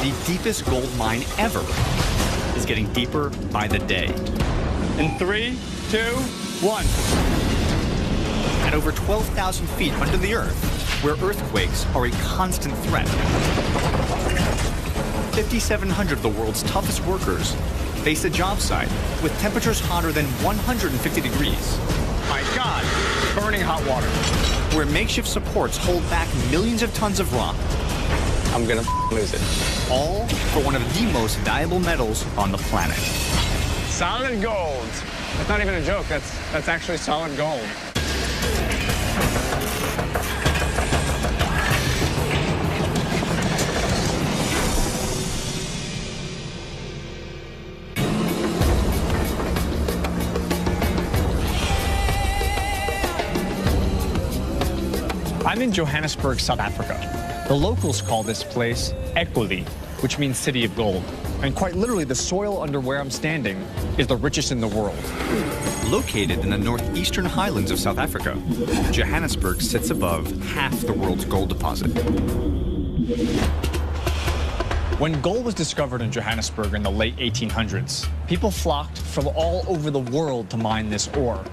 the deepest gold mine ever is getting deeper by the day. In 3, 2, 1. At over 12,000 feet under the Earth, where earthquakes are a constant threat. 5,700 of the world's toughest workers face a job site with temperatures hotter than 150 degrees. My God, burning hot water. Where makeshift supports hold back millions of tons of rock. I'm gonna lose it. All for one of the most valuable metals on the planet. Solid gold. That's not even a joke. That's actually solid gold. I'm in Johannesburg, South Africa. The locals call this place Ekoli, which means city of gold. And quite literally, the soil under where I'm standing is the richest in the world. Located in the northeastern highlands of South Africa, Johannesburg sits above half the world's gold deposit. When gold was discovered in Johannesburg in the late 1800s, people flocked from all over the world to mine this ore.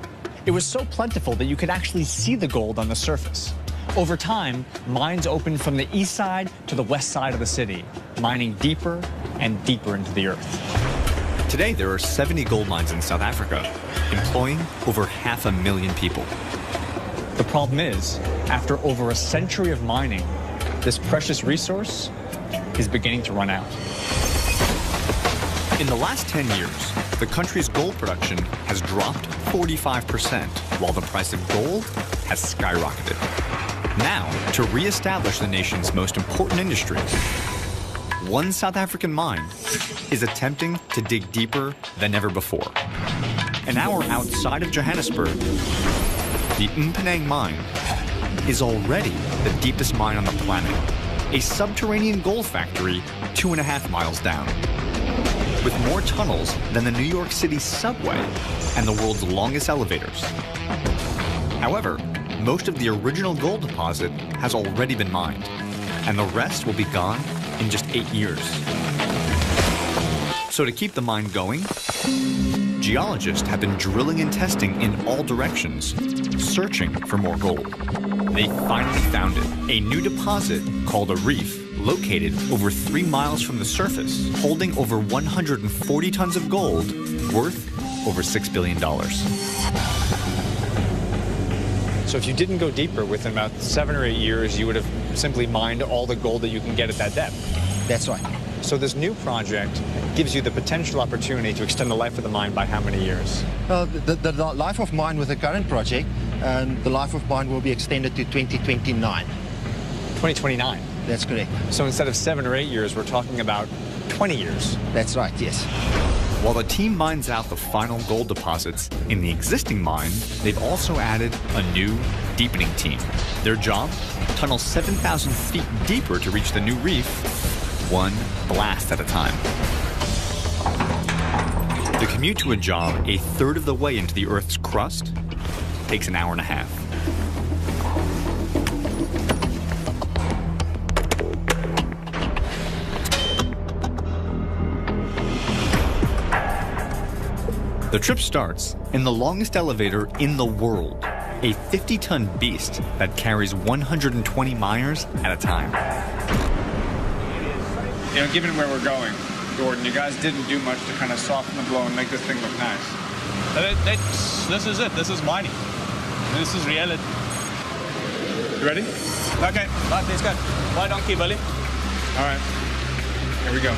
It was so plentiful that you could actually see the gold on the surface. Over time, mines opened from the east side to the west side of the city, mining deeper and deeper into the earth. Today, there are 70 gold mines in South Africa, employing over 500,000 people. The problem is, after over a century of mining, this precious resource is beginning to run out. In the last 10 years, the country's gold production has dropped 45%, while the price of gold has skyrocketed. Now, to re-establish the nation's most important industry, one South African mine is attempting to dig deeper than ever before. An hour outside of Johannesburg, the Thingkung mine is already the deepest mine on the planet, a subterranean gold factory 2.5 miles down. With more tunnels than the New York City subway and the world's longest elevators. However, most of the original gold deposit has already been mined, and the rest will be gone in just 8 years. So to keep the mine going, geologists have been drilling and testing in all directions, searching for more gold. They finally found it, a new deposit called a reef, located over 3 miles from the surface, holding over 140 tons of gold, worth over $6 billion. So if you didn't go deeper, within about 7 or 8 years, you would have simply mined all the gold that you can get at that depth. That's right. So this new project gives you the potential opportunity to extend the life of the mine by how many years? The life of mine with the current project, the life of mine will be extended to 2029. 2029? That's correct. So instead of 7 or 8 years, we're talking about 20 years. That's right, yes. While the team mines out the final gold deposits in the existing mine, they've also added a new deepening team. Their job? Tunnel 7,000 feet deeper to reach the new reef, one blast at a time. The commute to a job a third of the way into the Earth's crust takes an hour and a half. The trip starts in the longest elevator in the world, a 50-ton beast that carries 120 miners at a time. You know, given where we're going, Gordon, you guys didn't do much to kind of soften the blow and make this thing look nice. This is it. This is mining. This is reality. You ready? Okay, right, let's go. Right on key, Billy. All right, here we go.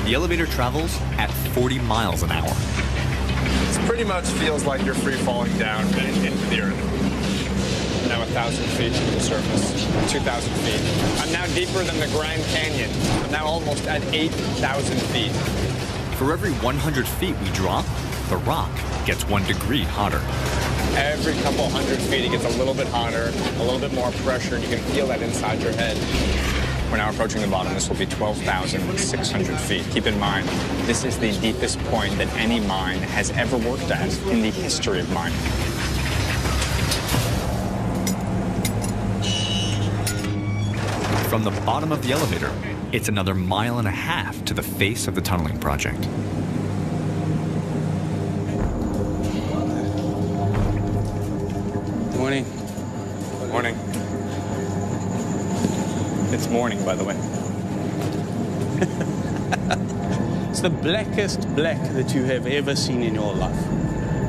The elevator travels at 40 miles an hour. It pretty much feels like you're free falling down into the earth. Now 1,000 feet to the surface, 2,000 feet. I'm now deeper than the Grand Canyon. I'm now almost at 8,000 feet. For every 100 feet we drop, the rock gets 1 degree hotter. Every couple hundred feet, it gets a little bit hotter, a little bit more pressure, and you can feel that inside your head. We're now approaching the bottom. This will be 12,600 feet. Keep in mind, this is the deepest point that any mine has ever worked at in the history of mining. From the bottom of the elevator, it's another 1.5 miles to the face of the tunneling project. Morning. Morning. It's morning, by the way. It's the blackest black that you have ever seen in your life,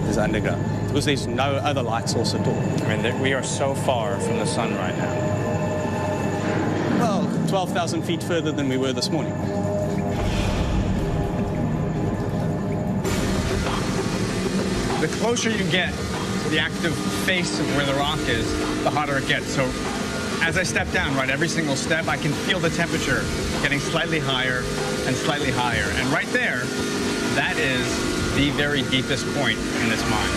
is underground. Because there's no other light source at all. I mean, we are so far from the sun right now. Well, 12,000 feet further than we were this morning. The closer you get to the active face of where the rock is, the hotter it gets. So as I step down, right, every single step, I can feel the temperature getting slightly higher and slightly higher. And right there, that is the very deepest point in this mine.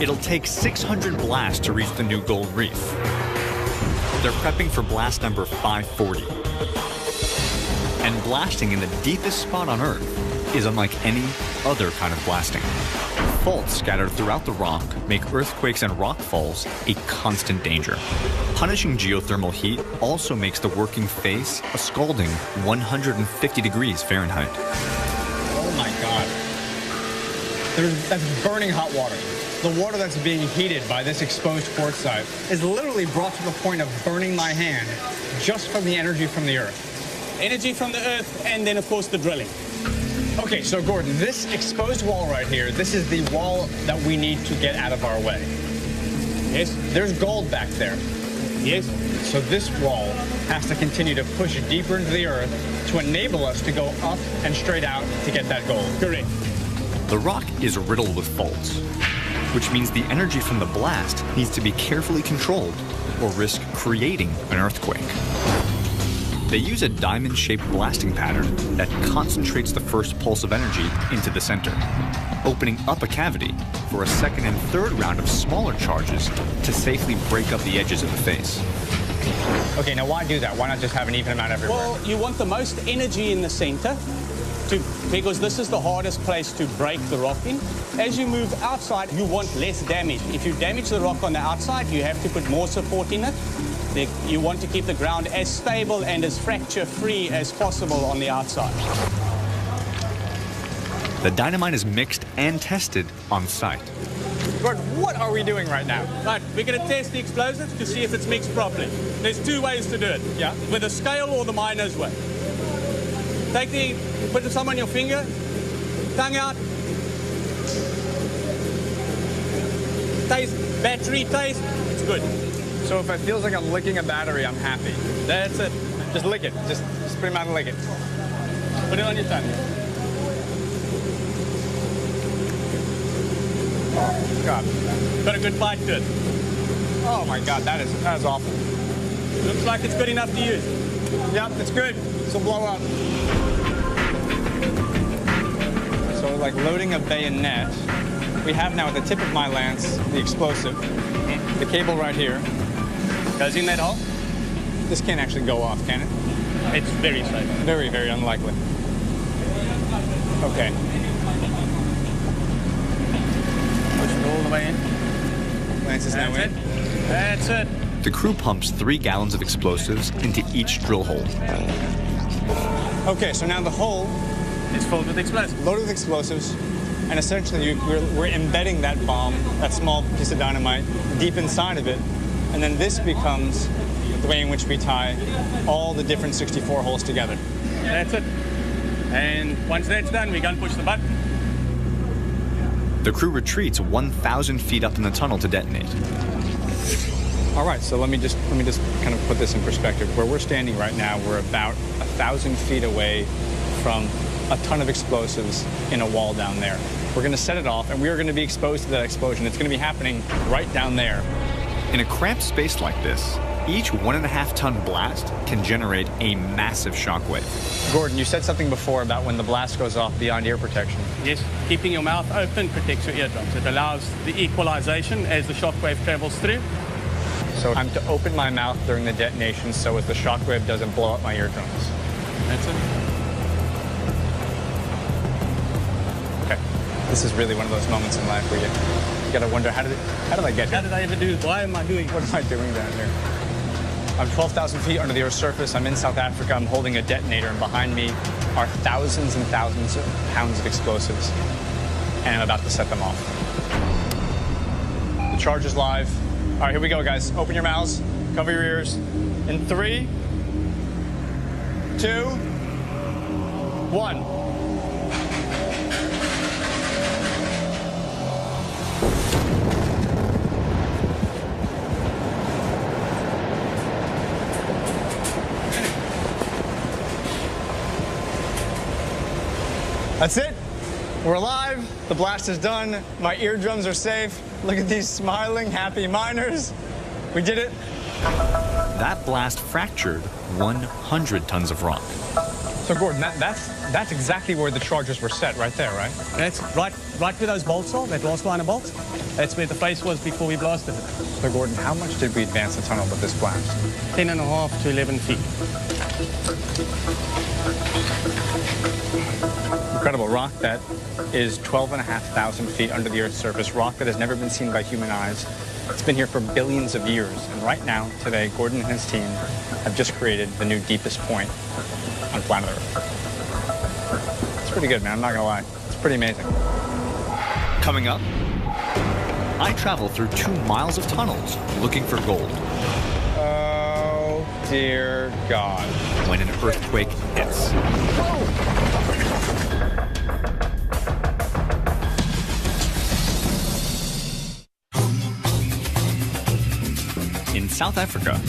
It'll take 600 blasts to reach the new gold reef. They're prepping for blast number 540. And blasting in the deepest spot on Earth is unlike any other kind of blasting. Faults scattered throughout the rock make earthquakes and rock falls a constant danger. Punishing geothermal heat also makes the working face a scalding 150 degrees Fahrenheit. Oh my God. That's burning hot water. The water that's being heated by this exposed quartzite is literally brought to the point of burning my hand just from the energy from the Earth. Energy from the Earth, and then, of course, the drilling. Okay, so Gordon, this exposed wall right here, this is the wall that we need to get out of our way. Yes? There's gold back there. Yes? So this wall has to continue to push deeper into the Earth to enable us to go up and straight out to get that gold. Correct. The rock is riddled with faults, which means the energy from the blast needs to be carefully controlled or risk creating an earthquake. They use a diamond-shaped blasting pattern that concentrates the first pulse of energy into the center, opening up a cavity for a second and third round of smaller charges to safely break up the edges of the face. Okay, now why do that? Why not just have an even amount everywhere? Well, you want the most energy in the center because this is the hardest place to break the rock in. As you move outside, you want less damage. If you damage the rock on the outside, you have to put more support in it. You want to keep the ground as stable and as fracture-free as possible on the outside. The dynamite is mixed and tested on site. Gordon, what are we doing right now? Right, we're going to test the explosives to see if it's mixed properly. There's two ways to do it. Yeah. With a scale or the miner's way. Put some on your finger, tongue out. Taste, battery taste, it's good. So if it feels like I'm licking a battery, I'm happy. That's it. Just lick it. Just put it out and lick it. Put it on your tongue. Oh, God. Got a good bite to it. Oh, my God. That is awful. Looks like it's good enough to use. Yep, it's good. This will blow up. So like loading a bayonet, we have now at the tip of my lance the explosive, the cable right here. Goes in that hole. This can't actually go off, can it? It's very safe. Very, very unlikely. Okay. Push it all the way in. Lance is now in. That's it. The crew pumps 3 gallons of explosives into each drill hole. Okay, so now the hole It's filled with explosives. loaded with explosives, and essentially we're embedding that bomb, that small piece of dynamite, deep inside of it, and then this becomes the way in which we tie all the different 64 holes together. That's it. And once that's done, we can push the button. The crew retreats 1,000 feet up in the tunnel to detonate. All right, so let me just kind of put this in perspective. Where we're standing right now, we're about 1,000 feet away from a ton of explosives in a wall down there. We're going to set it off, and we are going to be exposed to that explosion. It's going to be happening right down there. In a cramped space like this, each 1.5-ton blast can generate a massive shockwave. Gordon, you said something before about when the blast goes off beyond ear protection. Yes, keeping your mouth open protects your eardrums. It allows the equalization as the shockwave travels through. So I'm to open my mouth during the detonation so as the shockwave doesn't blow up my eardrums. That's it. Okay. This is really one of those moments in life where you gotta wonder, how did I get here? How did I ever do it? Why am I doing it? What am I doing down here? I'm 12,000 feet under the Earth's surface. I'm in South Africa. I'm holding a detonator, and behind me are thousands and thousands of pounds of explosives, and I'm about to set them off. The charge is live. All right, here we go, guys. Open your mouths, cover your ears. In 3, 2, 1. That's it. We're alive. The blast is done. My eardrums are safe. Look at these smiling, happy miners. We did it. That blast fractured 100 tons of rock. So Gordon, that's exactly where the charges were set, right there, right? That's right where those bolts are, that last line of bolts. That's where the face was before we blasted it. So Gordon, how much did we advance the tunnel with this blast? 10.5 to 11 feet. Incredible rock that is 12,500 feet under the Earth's surface, rock that has never been seen by human eyes. It's been here for billions of years, and right now, today, Gordon and his team have just created the new deepest point on planet Earth. It's pretty good, man, I'm not gonna lie. It's pretty amazing. Coming up, I travel through 2 miles of tunnels looking for gold Oh, dear God. when an earthquake hits. In South Africa,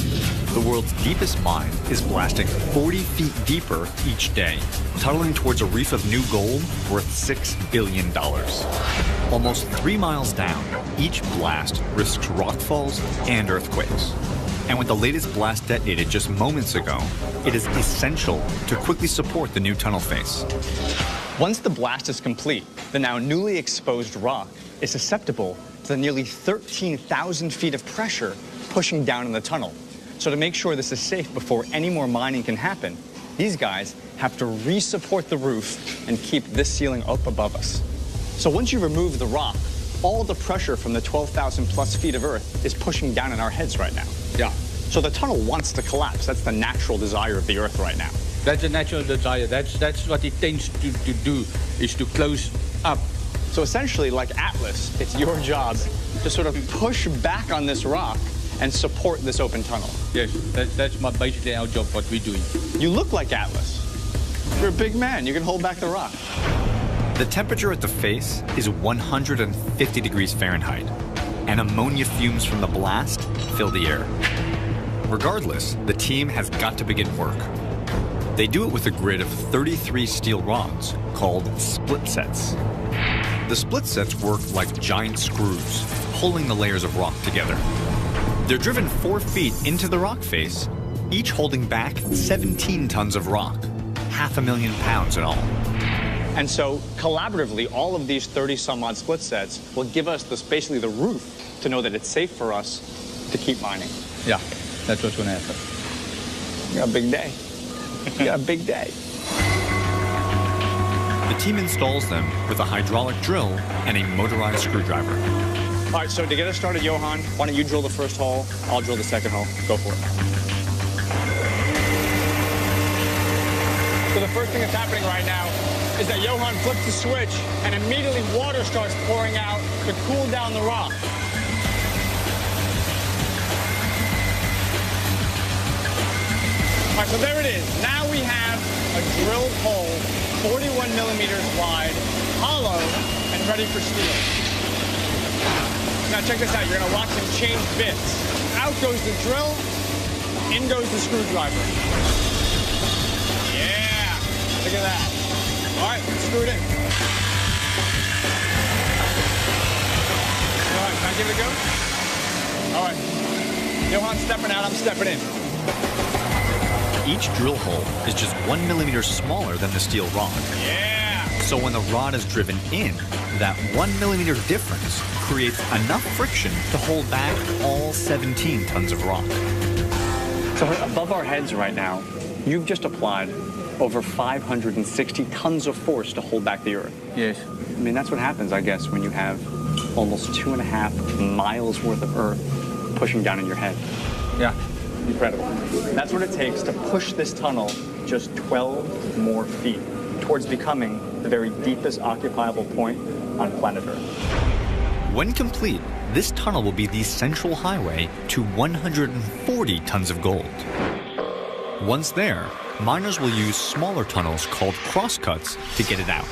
the world's deepest mine is blasting 40 feet deeper each day, tunneling towards a reef of new gold worth $6 billion. Almost 3 miles down, each blast risks rockfalls and earthquakes. And with the latest blast detonated just moments ago, it is essential to quickly support the new tunnel face. Once the blast is complete, the now newly exposed rock is susceptible to the nearly 13,000 feet of pressure pushing down in the tunnel. So to make sure this is safe before any more mining can happen, these guys have to re-support the roof and keep this ceiling up above us. So once you remove the rock, all the pressure from the 12,000 plus feet of Earth is pushing down on our heads right now. Yeah. So the tunnel wants to collapse. That's the natural desire of the Earth right now. That's a natural desire. That's what it tends to do, is to close up. So essentially, like Atlas, it's your job to sort of push back on this rock and support this open tunnel. Yes, that's basically our job, what we're doing. You look like Atlas. You're a big man. You can hold back the rock. The temperature at the face is 150 degrees Fahrenheit, and ammonia fumes from the blast fill the air. Regardless, the team has got to begin work. They do it with a grid of 33 steel rods called split sets. The split sets work like giant screws, pulling the layers of rock together. They're driven 4 feet into the rock face, each holding back 17 tons of rock, 500,000 pounds in all. And so, collaboratively, all of these 30-some-odd split sets will give us basically the roof to know that it's safe for us to keep mining. Yeah, that's what's going to happen. You got a big day. You got a big day. The team installs them with a hydraulic drill and a motorized screwdriver. All right, so to get us started, Johan, why don't you drill the first hole? I'll drill the second hole. Go for it. So the first thing that's happening right now is that Johan flips the switch and immediately water starts pouring out to cool down the rock. All right, so there it is. Now we have a drilled hole, 41 millimeters wide, hollow, and ready for steel. Now check this out, you're gonna watch him change bits. Out goes the drill, in goes the screwdriver. Yeah, look at that. All right, screw it in. All right, can I give it a go? All right, Johan's stepping out, I'm stepping in. Each drill hole is just 1 millimeter smaller than the steel rod. Yeah. So when the rod is driven in, that 1 millimeter difference creates enough friction to hold back all 17 tons of rock. So above our heads right now, you've just applied over 560 tons of force to hold back the Earth. Yes. I mean, that's what happens, I guess, when you have almost 2.5 miles worth of Earth pushing down in your head. Yeah. Incredible. That's what it takes to push this tunnel just 12 more feet towards becoming the very deepest occupiable point on planet Earth. When complete, this tunnel will be the central highway to 140 tons of gold. Once there, miners will use smaller tunnels called crosscuts to get it out.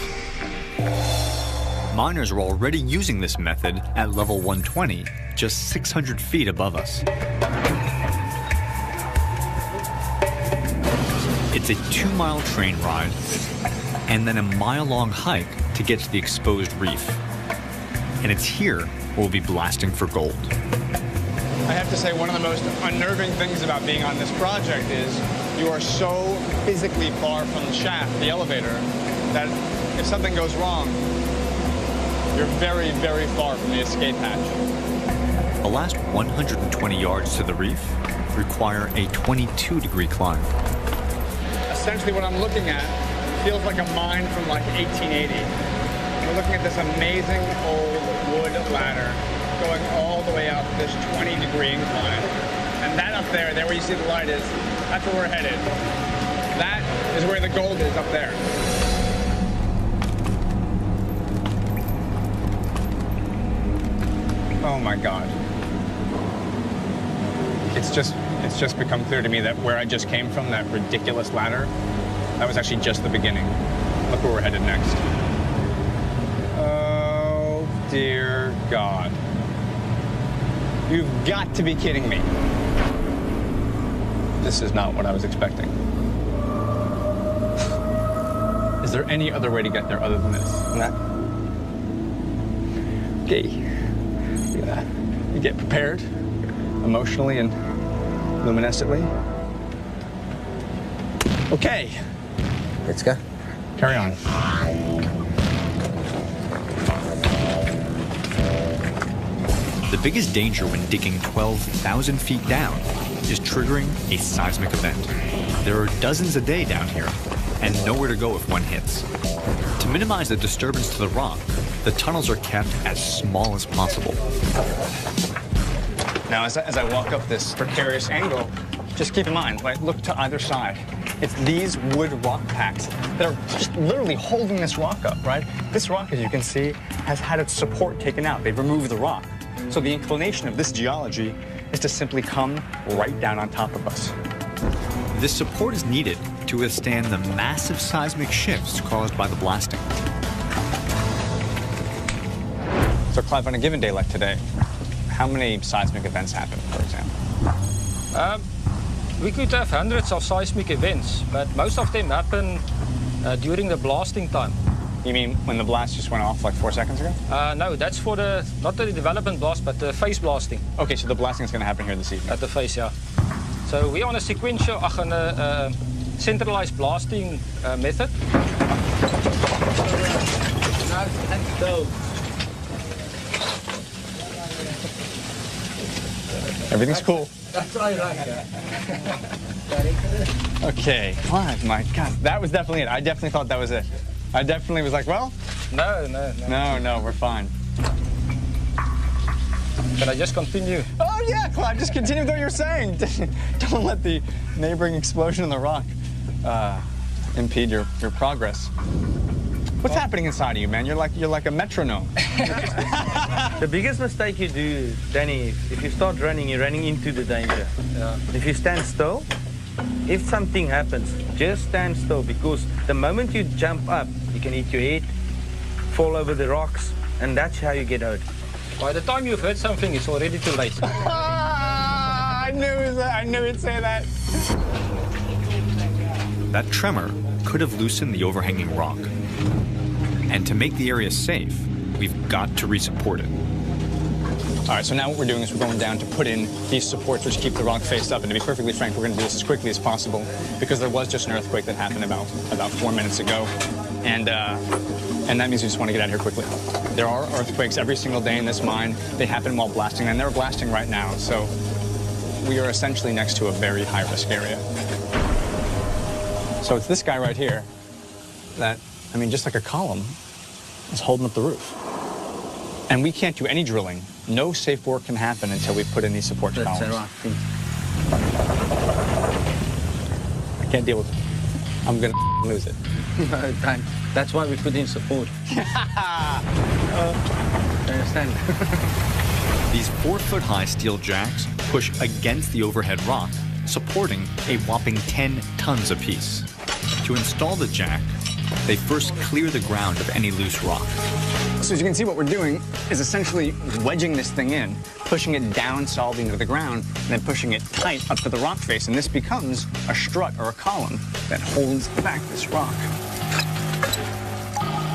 Miners are already using this method at level 120, just 600 feet above us. It's a 2-mile train ride, and then a mile-long hike to get to the exposed reef. And it's here we'll be blasting for gold. I have to say, one of the most unnerving things about being on this project is you are so physically far from the shaft, the elevator, that if something goes wrong, you're very, very far from the escape hatch. The last 120 yards to the reef require a 22-degree climb. Essentially what I'm looking at feels like a mine from like 1880. We're looking at this amazing old wood ladder going all the way up this 20-degree incline. And that up there where you see the light is, that's where we're headed. That is where the gold is up there. Oh my God. It's just become clear to me that where I just came from, that ridiculous ladder, that was actually just the beginning. Look where we're headed next. Oh, dear God. You've got to be kidding me. This is not what I was expecting. Is there any other way to get there other than this? No. Okay. Yeah. You get prepared, emotionally and luminescently. Okay. Let's go. Carry on. The biggest danger when digging 12,000 feet down is triggering a seismic event. There are dozens a day down here, and nowhere to go if one hits. To minimize the disturbance to the rock, the tunnels are kept as small as possible. Now, as I walk up this precarious angle, just keep in mind, right, look to either side. It's these wood rock packs that are just literally holding this rock up, right? This rock, as you can see, has had its support taken out. They've removed the rock. So the inclination of this geology is to simply come right down on top of us. This support is needed to withstand the massive seismic shifts caused by the blasting. So, Clive, on a given day like today, how many seismic events happen, for example? We could have hundreds of seismic events, but most of them happen during the blasting time. You mean when the blast just went off like 4 seconds ago? No, that's for not the development blast, but the phase blasting. Okay, so the blasting is going to happen here this evening. At the phase, yeah. So we're on a sequential, on a centralized blasting method. Everything's cool. Okay, Clive, my God, that was definitely it. I definitely thought that was it. I definitely was like, well, no, we're fine. Can I just continue? Oh yeah, Clive, just continue with what you're saying. Don't let the neighboring explosion in the rock impede your progress. What's happening inside of you, man? You're like a metronome. The biggest mistake you do, Danny, if you start running, you're running into the danger. Yeah. If you stand still, if something happens, just stand still, because the moment you jump up, you can hit your head, fall over the rocks, and that's how you get out. By the time you've heard something, it's already too late. I knew he'd say that. That tremor could have loosened the overhanging rock. And to make the area safe, we've got to resupport it. All right, so now what we're doing is we're going down to put in these supports which keep the rock faced up. And to be perfectly frank, we're going to do this as quickly as possible because there was just an earthquake that happened about 4 minutes ago. and that means we just want to get out of here quickly. There are earthquakes every single day in this mine. They happen while blasting, and they're blasting right now, so we are essentially next to a very high-risk area. So it's this guy right here that, I mean, just like a column, is holding up the roof. And we can't do any drilling. No safe work can happen until we put in these support columns. I can't deal with it. I'm gonna lose it. No, don't. That's why we put in support. I understand. These 4-foot-high steel jacks push against the overhead rock, supporting a whopping 10 tons apiece. To install the jack, they first clear the ground of any loose rock. So as you can see, what we're doing is essentially wedging this thing in, pushing it down solidly into the ground, and then pushing it tight up to the rock face, and this becomes a strut or a column that holds back this rock.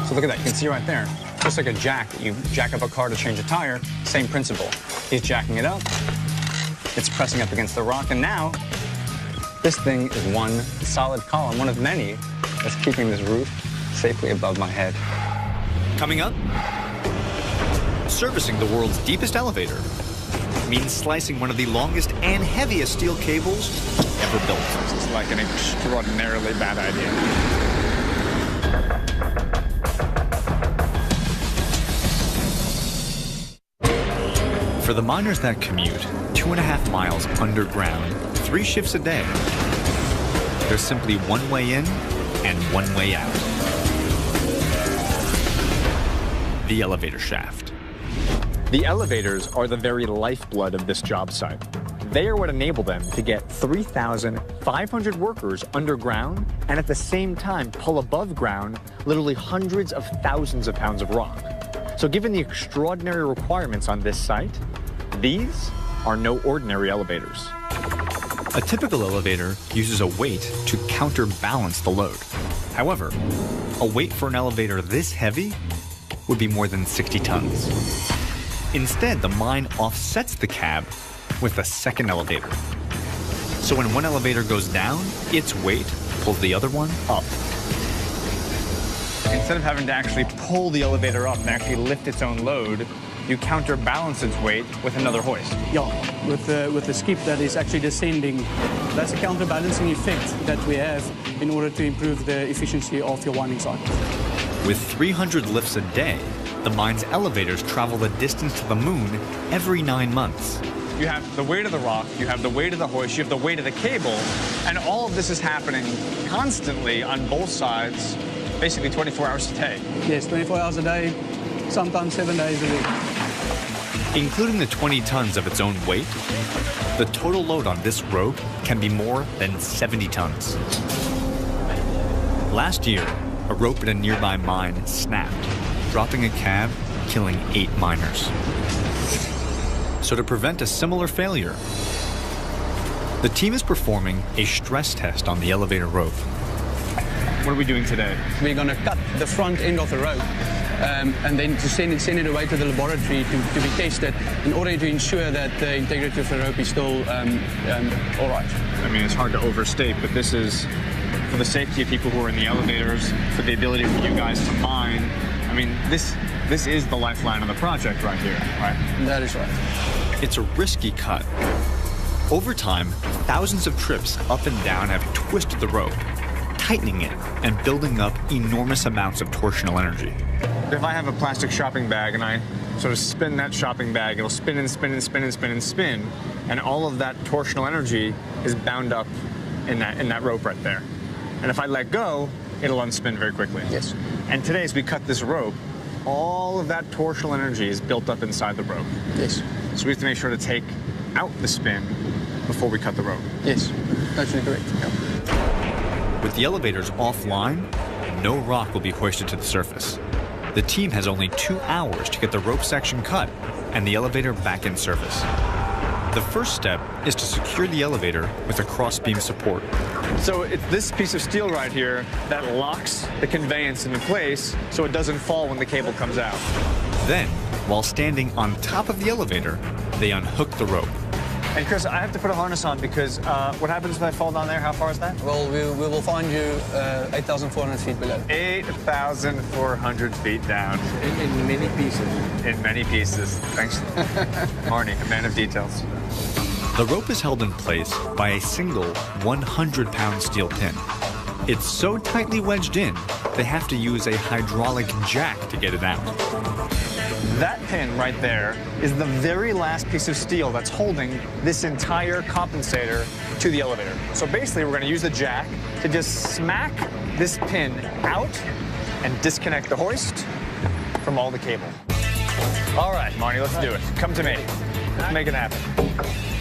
So look at that, you can see right there, just like a jack, you jack up a car to change a tire, same principle. He's jacking it up, it's pressing up against the rock, and now this thing is one solid column, one of many, that's keeping this roof safely above my head. Coming up, servicing the world's deepest elevator means slicing one of the longest and heaviest steel cables ever built. This is like an extraordinarily bad idea. For the miners that commute 2.5 miles underground, 3 shifts a day, there's simply one way in and one way out. The elevator shaft. The elevators are the very lifeblood of this job site. They are what enable them to get 3,500 workers underground and at the same time pull above ground literally hundreds of thousands of pounds of rock. So given the extraordinary requirements on this site, these are no ordinary elevators. A typical elevator uses a weight to counterbalance the load. However, a weight for an elevator this heavy would be more than 60 tons. Instead, the mine offsets the cab with a second elevator. So when one elevator goes down, its weight pulls the other one up. Instead of having to actually pull the elevator up and actually lift its own load, you counterbalance its weight with another hoist. Yeah, with the skip that is actually descending. That's a counterbalancing effect that we have in order to improve the efficiency of your winding cycle. With 300 lifts a day, the mine's elevators travel the distance to the moon every 9 months. You have the weight of the rock, you have the weight of the hoist, you have the weight of the cable, and all of this is happening constantly on both sides, basically 24 hours a day. Yes, 24 hours a day, sometimes 7 days a week. Including the 20 tons of its own weight, the total load on this rope can be more than 70 tons. Last year, a rope at a nearby mine snapped, dropping a cab, killing 8 miners. So to prevent a similar failure, the team is performing a stress test on the elevator rope. What are we doing today? We're going to cut the front end of the rope and then to send it away to the laboratory to be tested in order to ensure that the integrity of the rope is still all right. I mean, it's hard to overstate, but this is for the safety of people who are in the elevators, for the ability for you guys to mine. I mean, this is the lifeline of the project right here, right? That is right. It's a risky cut. Over time, thousands of trips up and down have twisted the rope, tightening it and building up enormous amounts of torsional energy. If I have a plastic shopping bag and I sort of spin that shopping bag, it'll spin and spin and spin and spin and spin, and all of that torsional energy is bound up in that rope right there. And if I let go, it'll unspin very quickly. Yes. And today, as we cut this rope, all of that torsional energy is built up inside the rope. Yes. So we have to make sure to take out the spin before we cut the rope. Yes, actually correct. Yeah. With the elevators offline, no rock will be hoisted to the surface. The team has only 2 hours to get the rope section cut and the elevator back in service. The first step is to secure the elevator with a cross-beam support. So it's this piece of steel right here that locks the conveyance into place so it doesn't fall when the cable comes out. Then, while standing on top of the elevator, they unhook the rope. And Chris, I have to put a harness on because what happens if I fall down there? How far is that? Well, we will find you 8,400 feet below. 8,400 feet down. In many pieces. In many pieces. Thanks, Marnie, a man of details. The rope is held in place by a single 100-pound steel pin. It's so tightly wedged in, they have to use a hydraulic jack to get it out. That pin right there is the very last piece of steel that's holding this entire compensator to the elevator. So basically, we're going to use the jack to just smack this pin out and disconnect the hoist from all the cable. All right, Marnie, let's do it. Come to me. Let's make it happen.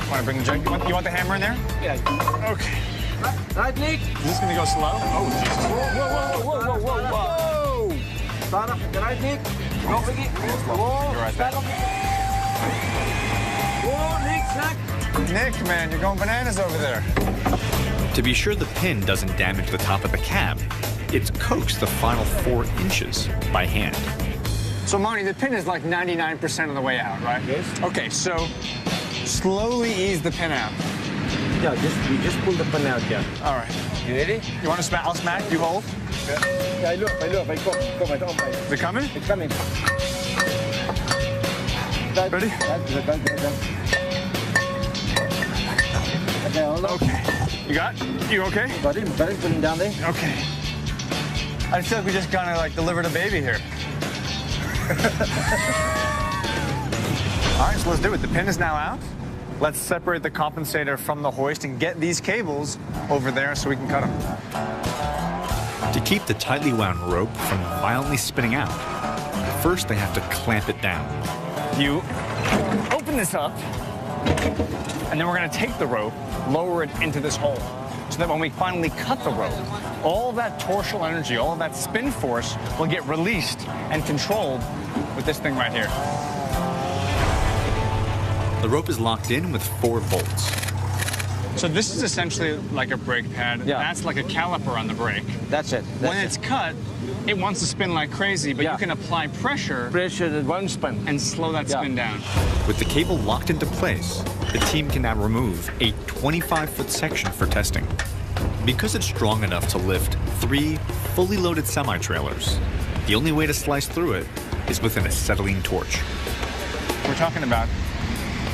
Want to bring the jack? You want the hammer in there? Yeah. Okay. Right, Nick? Is this going to go slow? Oh, Jesus. Whoa. Start up. Right, Nick? Go again. Whoa. You're right back. Whoa, Nick, snack. Nick, man, you're going bananas over there. To be sure the pin doesn't damage the top of the cab, it's coaxed the final 4 inches by hand. So, Marnie, the pin is like 99% of the way out, right? Yes. Okay, so slowly ease the pin out. Yeah, we just pull the pin out, yeah. All right. You ready? You want to smack? I'll smack. You hold. Yeah, I look. Come, I don't mind. Is it coming? It's coming. Ready? Okay, hold on. Okay. You okay? Got him, put him down there. Okay. I feel like we just kind of like delivered a baby here. All right, so let's do it. The pin is now out. Let's separate the compensator from the hoist and get these cables over there so we can cut them. To keep the tightly wound rope from violently spinning out, first they have to clamp it down. You open this up, and then we're going to take the rope, lower it into this hole, so that when we finally cut the rope, all that torsional energy, all of that spin force will get released and controlled with this thing right here. The rope is locked in with 4 bolts. So this is essentially like a brake pad. Yeah. That's like a caliper on the brake. That's it. When it's cut, it wants to spin like crazy, but Yeah. you can apply pressure pressure, it won't spin. and slow that spin down. With the cable locked into place, the team can now remove a 25-foot section for testing. Because it's strong enough to lift 3 fully loaded semi-trailers, the only way to slice through it is with an acetylene torch. We're talking about,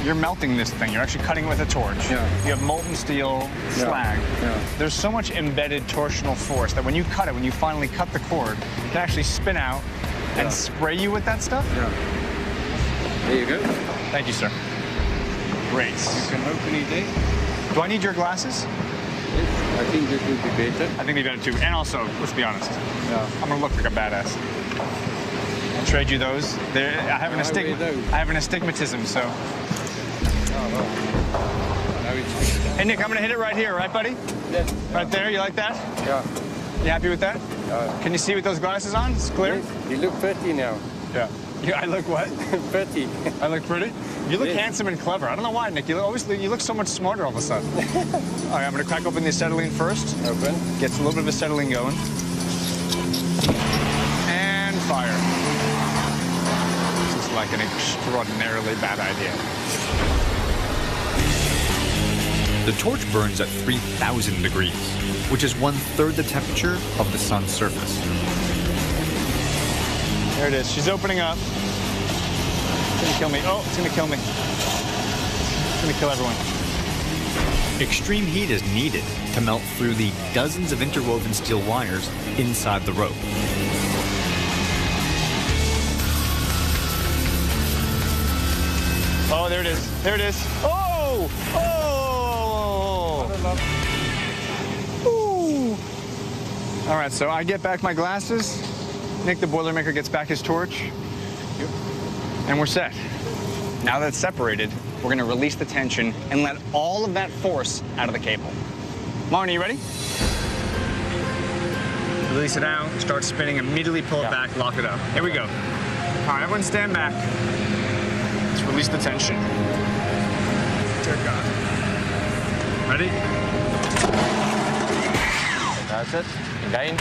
you're melting this thing. You're actually cutting it with a torch. Yeah. You have molten steel slag. Yeah. There's so much embedded torsional force that when you cut it, when you finally cut the cord, it can actually spin out and spray you with that stuff. Yeah. There you go. Thank you, sir. Great. You can open it there. Do I need your glasses? Yes, I think this would be better. I think they better too. And also, let's be honest, Yeah. I'm gonna look like a badass. I'll trade you those. I have an I have an astigmatism, so. Hey Nick, I'm gonna hit it right here, right, buddy? Yes. Right there. You like that? Yeah. You happy with that? Can you see with those glasses on? It's clear. Yes, you look pretty now. Yeah. I look what? Pretty. I look pretty. You look Yes. handsome and clever. I don't know why, Nick. You look so much smarter all of a sudden. All right, I'm gonna crack open the acetylene first. Open. Gets a little bit of acetylene going. And fire. This is like an extraordinarily bad idea. The torch burns at 3,000 degrees, which is 1/3 the temperature of the sun's surface. There it is. She's opening up. It's gonna kill me. Oh, it's gonna kill me. It's gonna kill everyone. Extreme heat is needed to melt through the dozens of interwoven steel wires inside the rope. Oh, there it is. There it is. Oh! Oh! Ooh. All right, so I get back my glasses. Nick, the Boilermaker, gets back his torch. And we're set. Now that it's separated, we're gonna release the tension and let all of that force out of the cable. Marnie, you ready? Release it out, start spinning, immediately pull it back, lock it up. Here we go. All right, everyone stand back. Let's release the tension. Dear God. Ready? That's it. Again.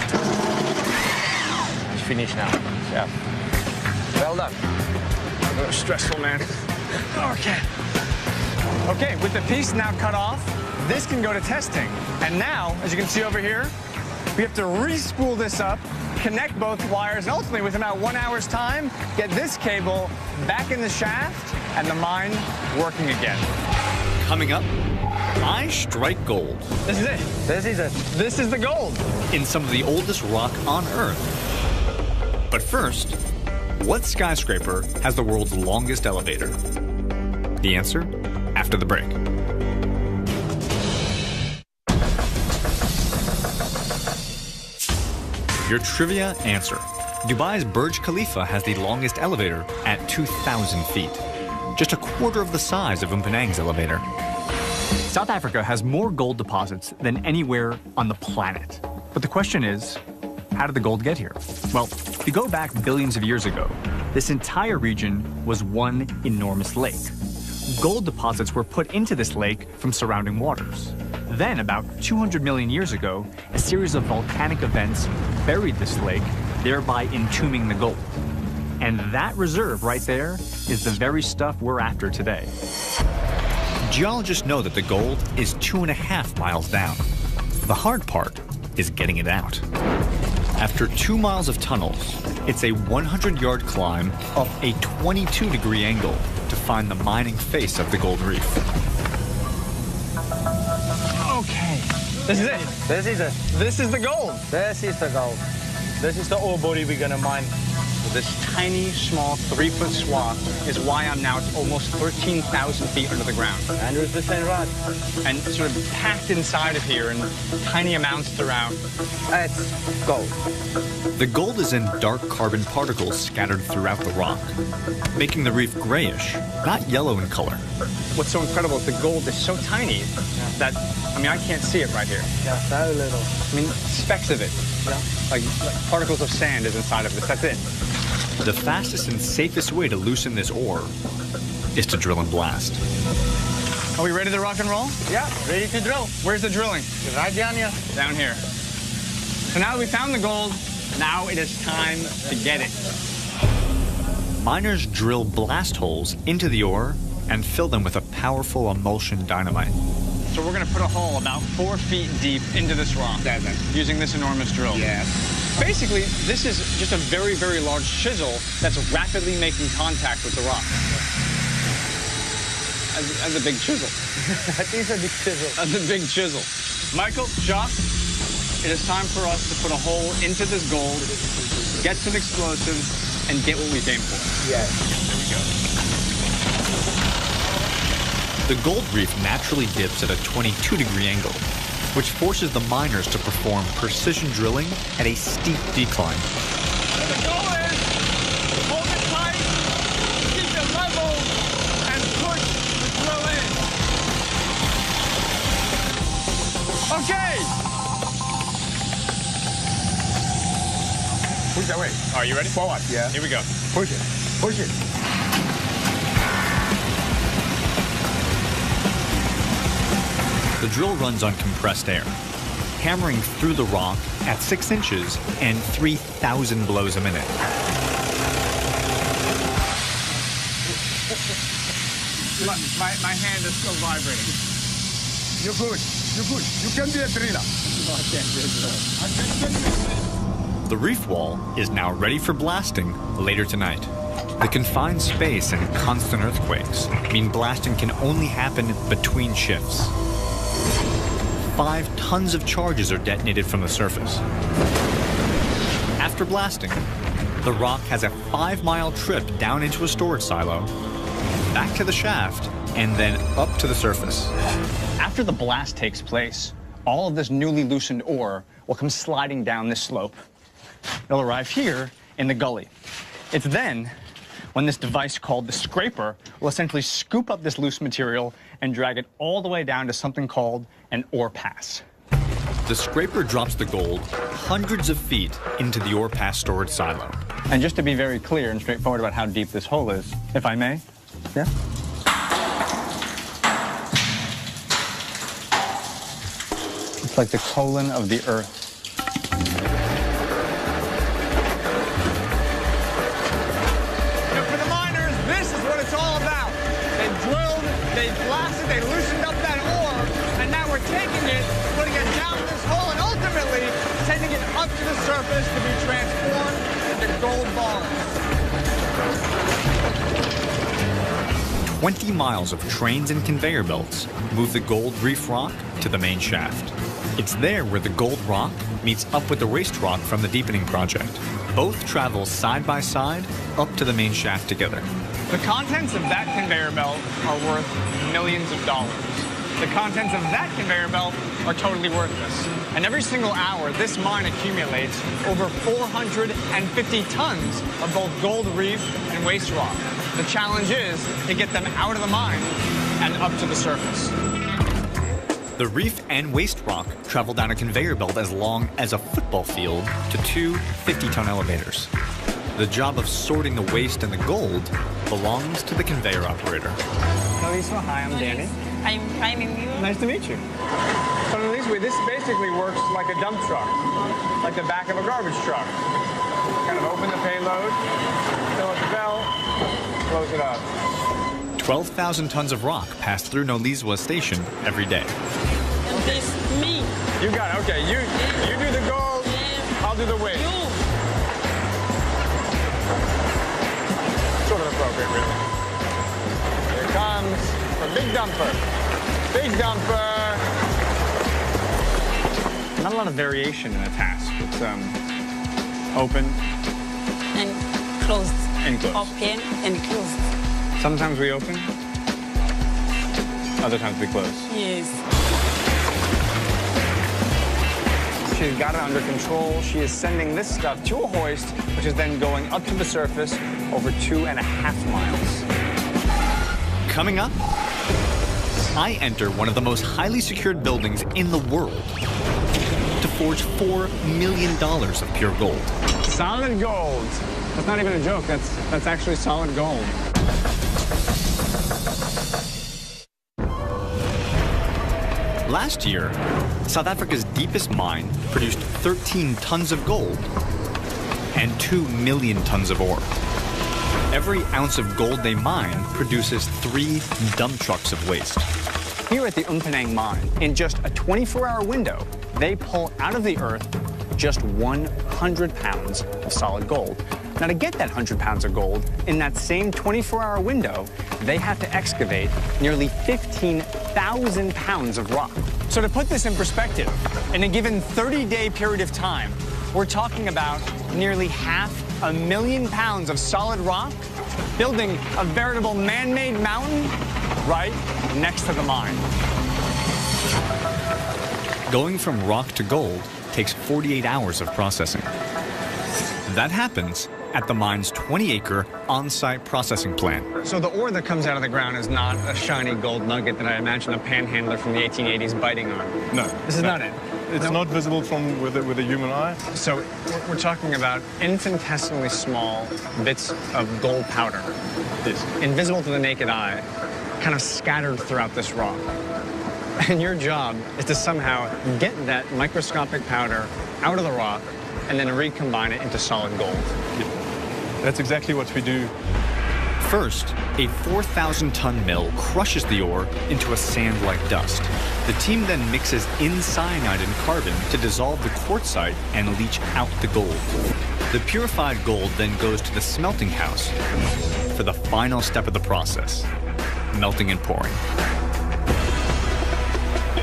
It's finished now. Yeah. Well done. Stressful, man. Okay. Okay, with the piece now cut off, this can go to testing. And now, as you can see over here, we have to re-spool this up, connect both wires, and ultimately, within about 1 hour's time, get this cable back in the shaft and the mine working again. Coming up, I strike gold This is it. This is it. This is the gold. in some of the oldest rock on Earth. But first, what skyscraper has the world's longest elevator? The answer after the break. Your trivia answer. Dubai's Burj Khalifa has the longest elevator at 2,000 feet, just a quarter of the size of Umpenang's elevator. South Africa has more gold deposits than anywhere on the planet. But the question is, how did the gold get here? Well, if you go back billions of years ago, this entire region was one enormous lake. Gold deposits were put into this lake from surrounding waters. Then, about 200 million years ago, a series of volcanic events buried this lake, thereby entombing the gold. And that reserve right there is the very stuff we're after today. Geologists know that the gold is 2.5 miles down. The hard part is getting it out. After 2 miles of tunnels, it's a 100-yard climb up a 22-degree angle to find the mining face of the gold reef. Okay. This is it. This is it. This is the gold. This is the gold. This is the ore body we're going to mine. This tiny, small 3-foot swath is why I'm now at almost 13,000 feet under the ground. 100% right. And sort of packed inside of here in tiny amounts throughout. It's gold. The gold is in dark carbon particles scattered throughout the rock, making the reef grayish, not yellow in color. What's so incredible is the gold is so tiny that, I mean, I can't see it right here. Yeah, so little. I mean, specks of it. Yeah. Like particles of sand is inside of this. That's it. The fastest and safest way to loosen this ore is to drill and blast. Are we ready to rock and roll? Yeah, ready to drill. Where's the drilling? Right down here. Down here. So now that we found the gold, now it is time to get it. Miners drill blast holes into the ore and fill them with a powerful emulsion dynamite. So we're going to put a hole about 4 feet deep into this rock using this enormous drill. Yeah. Basically, this is just a very, very large chisel that's rapidly making contact with the rock. That's a big chisel. That is a big chisel. That's a big chisel. Michael, Jacques, it is time for us to put a hole into this gold, get some explosives, and get what we came for. Yeah. There we go. The gold reef naturally dips at a 22-degree angle, which forces the miners to perform precision drilling at a steep decline. The goal is hold it tight, keep it level, and push the drill in. Okay. Push that way. Are you ready? Forward. Yeah. Here we go. Push it. Push it. The drill runs on compressed air, hammering through the rock at 6 inches and 3,000 blows a minute. My hand is still vibrating. You're good. You're good. You can be a driller. The reef wall is now ready for blasting later tonight. The confined space and constant earthquakes mean blasting can only happen between shifts. 5 tons of charges are detonated from the surface. After blasting, the rock has a 5-mile trip down into a storage silo, back to the shaft, and then up to the surface. After the blast takes place, all of this newly loosened ore will come sliding down this slope. It'll arrive here in the gully. It's then when this device called the scraper will essentially scoop up this loose material and drag it all the way down to something called an ore pass. The scraper drops the gold hundreds of feet into the ore pass storage silo. And just to be very clear and straightforward about how deep this hole is, if I may. Yeah. It's like the colon of the earth. For the miners, this is what it's all about. They've drilled, they blasted, they loosened up that ore, and now we're taking it, putting it down this hole, and ultimately taking it up to the surface to be transformed into gold bars. 20 miles of trains and conveyor belts move the gold reef rock to the main shaft. It's there where the gold rock meets up with the waste rock from the deepening project. Both travel side by side up to the main shaft together. The contents of that conveyor belt are worth millions of dollars. The contents of that conveyor belt are totally worthless. And every single hour, this mine accumulates over 450 tons of both gold reef and waste rock. The challenge is to get them out of the mine and up to the surface. The reef and waste rock travel down a conveyor belt as long as a football field to two 50-ton elevators. The job of sorting the waste and the gold belongs to the conveyor operator. Lisa, hi, I'm Danny. I'm finding you. Nice to meet you. So Lisa, this basically works like a dump truck, like the back of a garbage truck. Kind of open the payload, fill up the belt, close it up. 12,000 tons of rock pass through Nolizwa station every day. This me. You got it. Okay, you do the gold, I'll do the waste. Sort of appropriate, really. Here comes a big dumper. Big dumper. Not a lot of variation in the task. It's open And closed. and closed. Open and closed. Sometimes we open, other times we close. Yes. She's got it under control. She is sending this stuff to a hoist, which is then going up to the surface over 2.5 miles. Coming up, I enter one of the most highly secured buildings in the world to forge $4 million of pure gold. Solid gold. That's not even a joke. That's actually solid gold. Last year, South Africa's deepest mine produced 13 tons of gold and 2 million tons of ore. Every ounce of gold they mine produces 3 dump trucks of waste. Here at the Umpanang mine, in just a 24-hour window, they pull out of the earth just 100 pounds of solid gold. Now, to get that 100 pounds of gold, in that same 24-hour window, they have to excavate nearly 15,000 pounds of rock. So to put this in perspective, in a given 30-day period of time, we're talking about nearly 500,000 pounds of solid rock, building a veritable man-made mountain right next to the mine. Going from rock to gold takes 48 hours of processing. That happens at the mine's 20-acre on-site processing plant. So the ore that comes out of the ground is not a shiny gold nugget that I imagine a panhandler from the 1880s biting on. No. This is not it. It's not visible from with a human eye. So we're talking about infinitesimally small bits of gold powder. Yes. Invisible to the naked eye, kind of scattered throughout this rock. And your job is to somehow get that microscopic powder out of the rock and then recombine it into solid gold. That's exactly what we do. First, a 4,000-ton mill crushes the ore into a sand-like dust. The team then mixes in cyanide and carbon to dissolve the quartzite and leach out the gold. The purified gold then goes to the smelting house for the final step of the process, melting and pouring.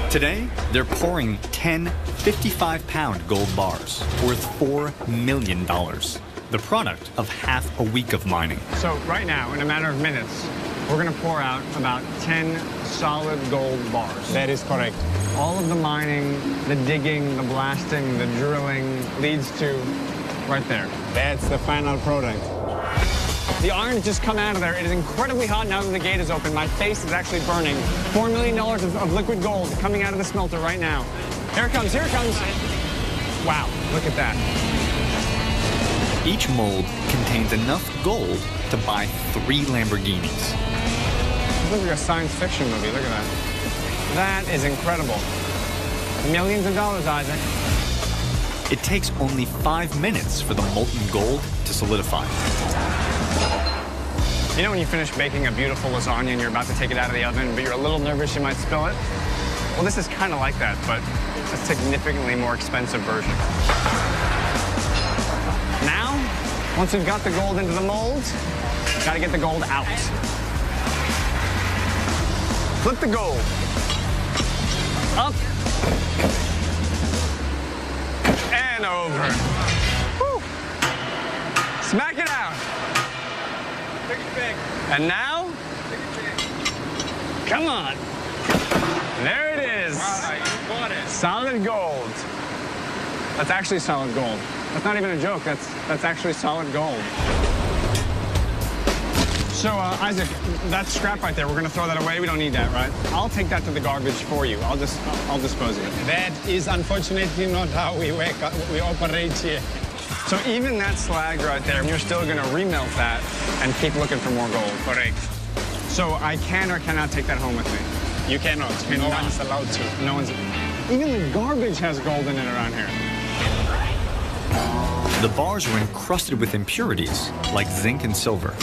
Today, they're pouring 10 55-pound gold bars worth $4 million. The product of half a week of mining. So right now, in a matter of minutes, we're going to pour out about 10 solid gold bars. That is correct. All of the mining, the digging, the blasting, the drilling leads to right there. That's the final product. The iron has just come out of there. It is incredibly hot now that the gate is open. My face is actually burning. $4 million of liquid gold coming out of the smelter right now. Here it comes, here it comes. Wow, look at that. Each mold contains enough gold to buy 3 Lamborghinis. This looks like a science fiction movie, look at that. That is incredible. Millions of dollars, Isaac. It takes only 5 minutes for the molten gold to solidify. You know when you finish baking a beautiful lasagna and you're about to take it out of the oven, but you're a little nervous you might spill it? Well, this is kind of like that, but it's a significantly more expensive version. Now, once we've got the gold into the mold, got to get the gold out. Flip the gold. Up. And over. Woo. Smack it out. And now, come on. There it is. Solid gold. That's actually solid gold. That's not even a joke. That's actually solid gold. So, Isaac, that scrap right there, we're gonna throw that away. We don't need that, right? I'll take that to the garbage for you. I'll dispose of it. That is unfortunately not how we operate here. So even that slag right there, you're still gonna remelt that and keep looking for more gold. Correct. So I can or cannot take that home with me? You cannot. No one's allowed to. No one's. Even the garbage has gold in it around here. The bars are encrusted with impurities, like zinc and silver.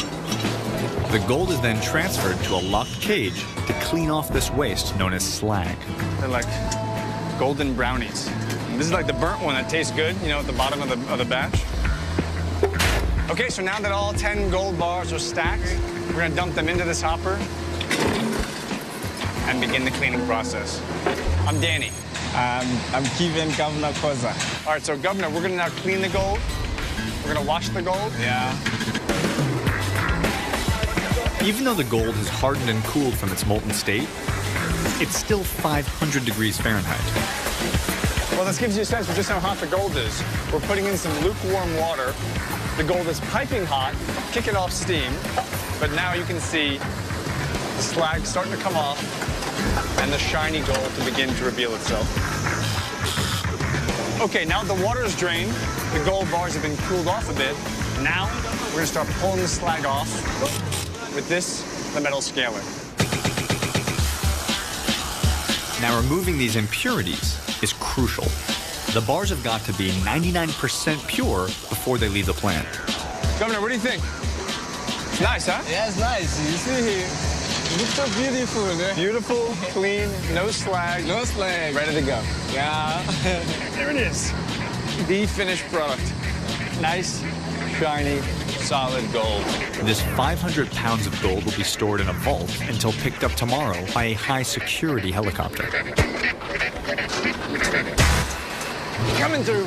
The gold is then transferred to a locked cage to clean off this waste known as slag. They're like golden brownies. This is like the burnt one that tastes good, you know, at the bottom of the batch. Okay, so now that all 10 gold bars are stacked, we're gonna dump them into this hopper and begin the cleaning process. I'm Danny. I'm Kevin Governor Koza. All right, so Governor, we're gonna now clean the gold. We're gonna wash the gold. Yeah. Even though the gold has hardened and cooled from its molten state, it's still 500 degrees Fahrenheit. Well, this gives you a sense of just how hot the gold is. We're putting in some lukewarm water. The gold is piping hot, kicking off steam, but now you can see the slag starting to come off and the shiny gold to begin to reveal itself. Okay, now the water is drained, the gold bars have been cooled off a bit. Now we're gonna start pulling the slag off with this, the metal scaler. Now removing these impurities is crucial. The bars have got to be 99% pure before they leave the plant. Governor, what do you think? It's nice, huh? Yeah, it's nice. You see here, it looks so beautiful. Eh? Beautiful, clean, no slag. No slag. Ready to go. Yeah. There it is. The finished product. Nice, shiny, solid gold. This 500 pounds of gold will be stored in a vault until picked up tomorrow by a high-security helicopter. Coming through.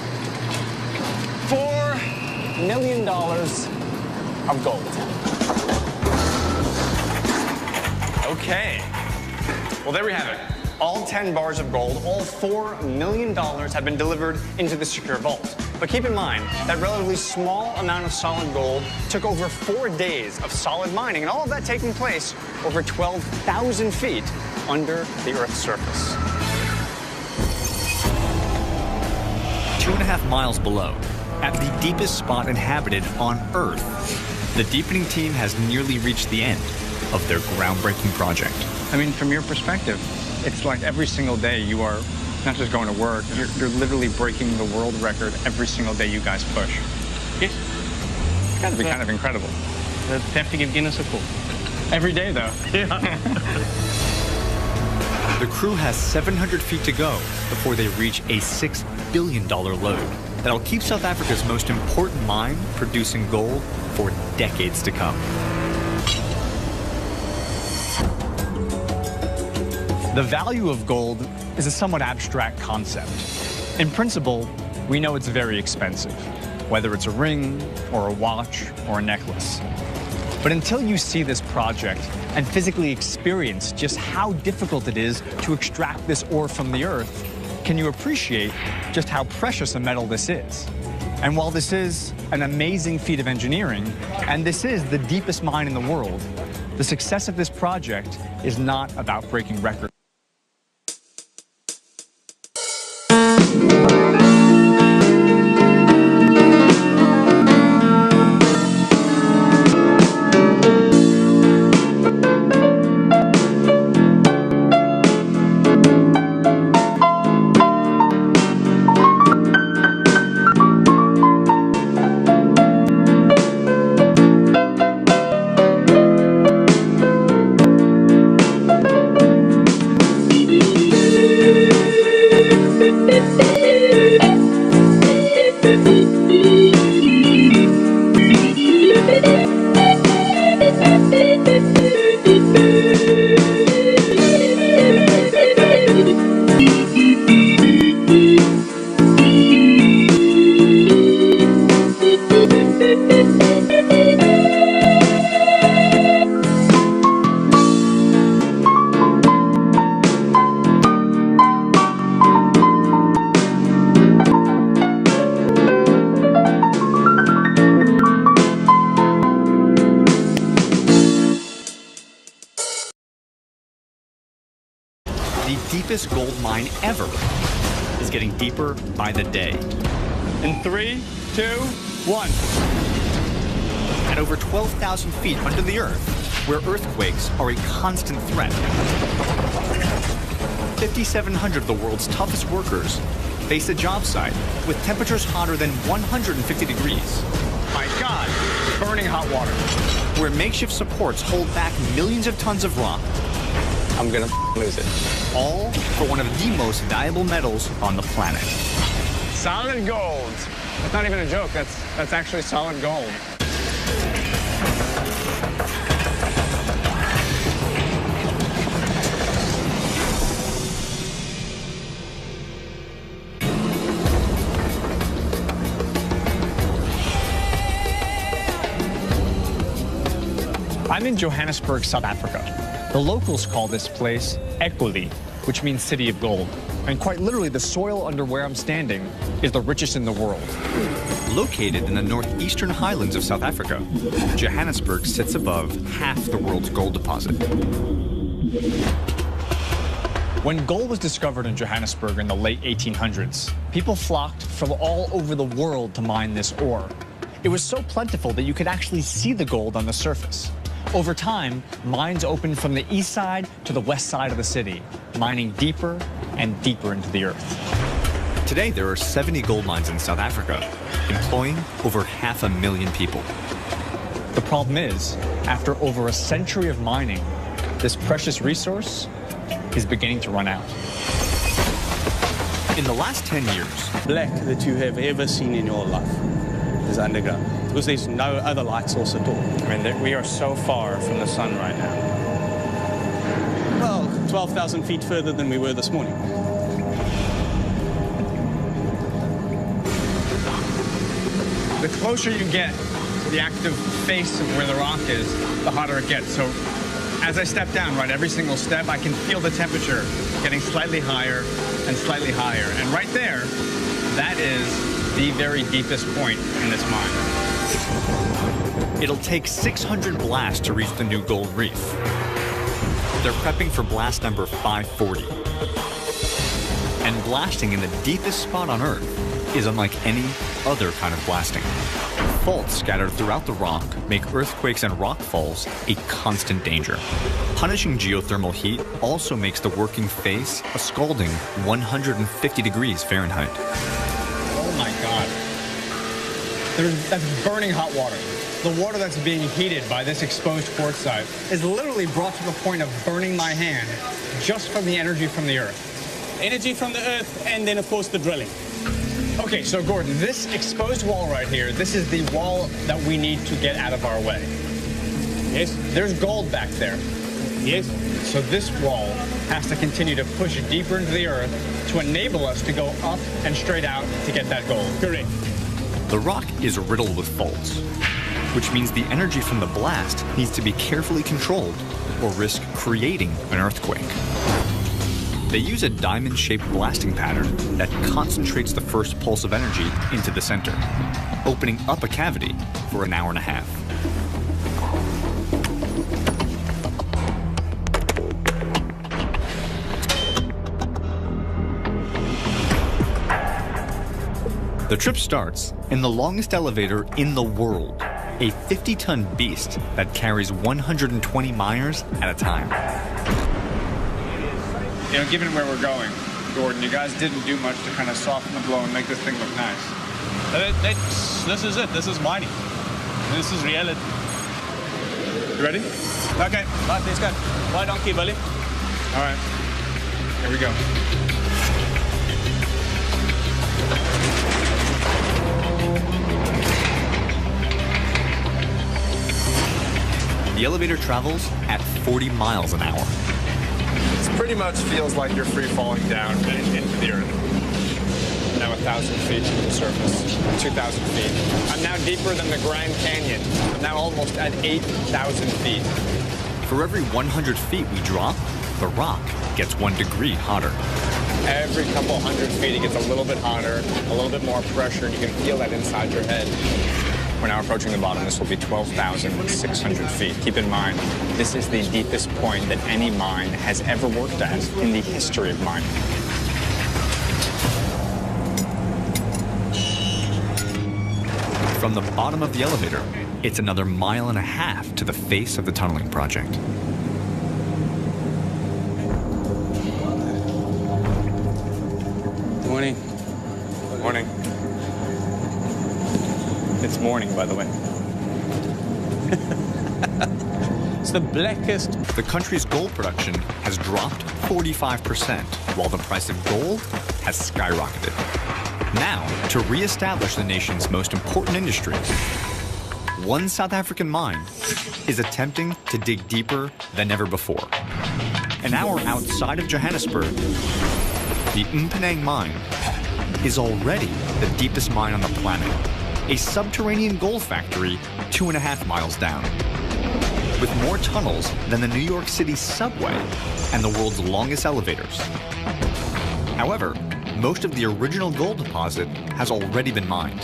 $4 million of gold. Okay. Well, there we have it. All 10 bars of gold, all $4 million have been delivered into the secure vault. But keep in mind, that relatively small amount of solid gold took over 4 days of solid mining, and all of that taking place over 12,000 feet under the Earth's surface. 2.5 miles below, at the deepest spot inhabited on Earth, the deepening team has nearly reached the end of their groundbreaking project. I mean, from your perspective, it's like every single day you are not just going to work, you're literally breaking the world record every single day you guys push. Yes. It's got to be kind of incredible. They have to give Guinness a call. Every day, though. Yeah. The crew has 700 feet to go before they reach a $6 billion load that'll keep South Africa's most important mine producing gold for decades to come. The value of gold is a somewhat abstract concept. In principle, we know it's very expensive, whether it's a ring or a watch or a necklace. But until you see this project and physically experience just how difficult it is to extract this ore from the earth, can you appreciate just how precious a metal this is? And while this is an amazing feat of engineering, and this is the deepest mine in the world, the success of this project is not about breaking records. The deepest gold mine ever is getting deeper by the day. In 3, 2, 1. At over 12,000 feet under the Earth, where earthquakes are a constant threat. 5,700 of the world's toughest workers face a job site with temperatures hotter than 150 degrees. My God, burning hot water. Where makeshift supports hold back millions of tons of rock. I'm gonna lose it. All for one of the most valuable metals on the planet. Solid gold. That's not even a joke. That's actually solid gold. I'm in Johannesburg, South Africa. The locals call this place Ekweli, which means city of gold. And quite literally, the soil under where I'm standing is the richest in the world. Located in the northeastern highlands of South Africa, Johannesburg sits above half the world's gold deposit. When gold was discovered in Johannesburg in the late 1800s, people flocked from all over the world to mine this ore. It was so plentiful that you could actually see the gold on the surface. Over time, mines opened from the east side to the west side of the city, mining deeper and deeper into the earth. Today, there are 70 gold mines in South Africa, employing over 500,000 people. The problem is, after over a century of mining, this precious resource is beginning to run out. In the last 10 years, Black that you have ever seen in your life is underground, because there's no other light source at all. I mean, we are so far from the sun right now. Well, 12,000 feet further than we were this morning. The closer you get to the active face of where the rock is, the hotter it gets. So as I step down, right, every single step, I can feel the temperature getting slightly higher and slightly higher. And right there, that is the very deepest point in this mine. It'll take 600 blasts to reach the new gold reef. They're prepping for blast number 540. And blasting in the deepest spot on Earth is unlike any other kind of blasting. Faults scattered throughout the rock make earthquakes and rockfalls a constant danger. Punishing geothermal heat also makes the working face a scalding 150 degrees Fahrenheit. Oh my God. That's burning hot water. The water that's being heated by this exposed quartzite is literally brought to the point of burning my hand just from the energy from the earth. Energy from the earth, and then, of course, the drilling. Okay, so Gordon, this exposed wall right here, this is the wall that we need to get out of our way. Yes. There's gold back there. Yes. So this wall has to continue to push deeper into the earth to enable us to go up and straight out to get that gold. Correct. The rock is riddled with faults, which means the energy from the blast needs to be carefully controlled or risk creating an earthquake. They use a diamond-shaped blasting pattern that concentrates the first pulse of energy into the center, opening up a cavity for an hour and a half. The trip starts in the longest elevator in the world, a 50-ton beast that carries 120 miners at a time. You know, given where we're going, Gordon, you guys didn't do much to kind of soften the blow and make this thing look nice. This is it. This is mining. This is reality. You ready? Okay, right, let's go. Right on key, Billy. All right. Here we go. The elevator travels at 40 miles an hour. It pretty much feels like you're free falling down into the earth. Now 1,000 feet to the surface, 2,000 feet. I'm now deeper than the Grand Canyon. I'm now almost at 8,000 feet. For every 100 feet we drop, the rock gets 1 degree hotter. Every couple hundred feet, it gets a little bit hotter, a little bit more pressure, and you can feel that inside your head. We're now approaching the bottom. This will be 12,600 feet. Keep in mind, this is the deepest point that any mine has ever worked at in the history of mining. From the bottom of the elevator, it's another 1.5 miles to the face of the tunneling project. Morning. Morning. It's morning, by the way. It's the blackest. The country's gold production has dropped 45%, while the price of gold has skyrocketed. Now, to re-establish the nation's most important industry, one South African mine is attempting to dig deeper than ever before. An hour outside of Johannesburg, the Mponeng mine is already the deepest mine on the planet, a subterranean gold factory 2.5 miles down. With more tunnels than the New York City subway and the world's longest elevators. However, most of the original gold deposit has already been mined,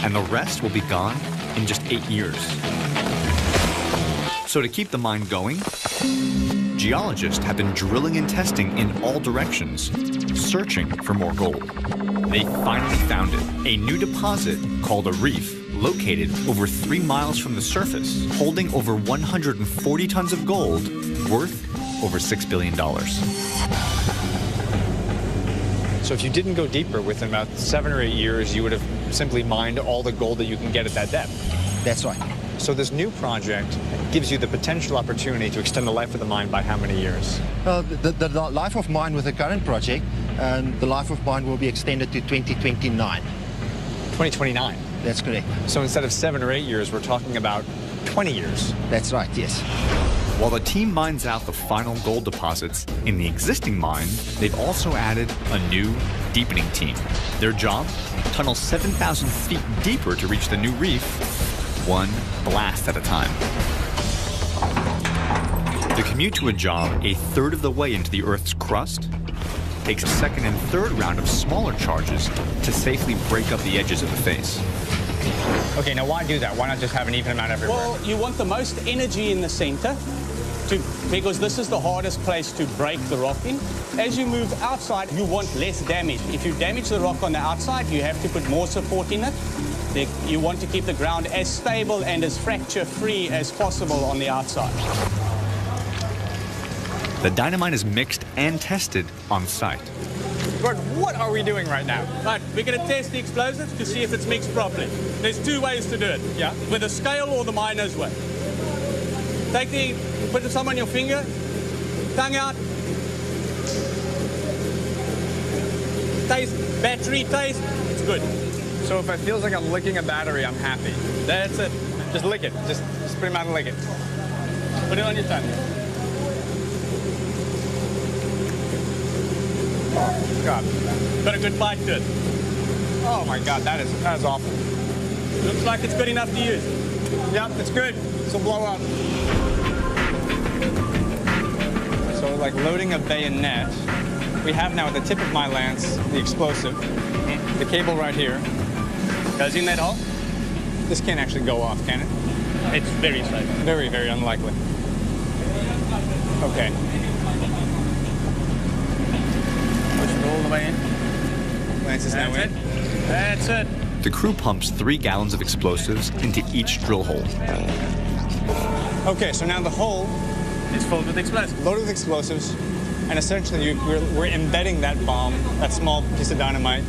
and the rest will be gone in just 8 years. So to keep the mine going, geologists have been drilling and testing in all directions, searching for more gold. They finally found it, a new deposit called a reef, located over 3 miles from the surface, holding over 140 tons of gold, worth over $6 billion. So if you didn't go deeper, within about 7 or 8 years, you would have simply mined all the gold that you can get at that depth. That's right. So this new project gives you the potential opportunity to extend the life of the mine by how many years? The life of mine with the current project, the life of mine will be extended to 2029. 2029? That's correct. So instead of 7 or 8 years, we're talking about 20 years. That's right, yes. While the team mines out the final gold deposits in the existing mine, they've also added a new deepening team. Their job? Tunnel 7,000 feet deeper to reach the new reef, one blast at a time. The commute to a job a third of the way into the Earth's crust takes a second and third round of smaller charges to safely break up the edges of the face. Okay, now why do that? Why not just have an even amount everywhere? Well, you want the most energy in the center because this is the hardest place to break the rock in. As you move outside, you want less damage. If you damage the rock on the outside, you have to put more support in it. You want to keep the ground as stable and as fracture-free as possible on the outside. The dynamite is mixed and tested on site. But what are we doing right now? Right, we're going to test the explosives to see if it's mixed properly. There's 2 ways to do it. Yeah. With a scale or the miner's way. Put some on your finger, tongue out. Taste, battery taste, it's good. So if it feels like I'm licking a battery, I'm happy. That's it. Just lick it. Just put it out and lick it. Put it on your tongue. Oh, God. Got a good bite to it. Oh, my God, that is awful. Looks like it's good enough to use. Yep, it's good. This will blow up. So, like loading a bayonet, we have now at the tip of my lance the explosive, the cable right here. Goes in that hole? This can't actually go off, can it? It's very safe. Very, very unlikely. Okay. Push it all the way in. Lance is now in. That's it. The crew pumps 3 gallons of explosives into each drill hole. Okay, so now the hole is filled with explosives. Loaded with explosives, and essentially we're embedding that bomb, that small piece of dynamite,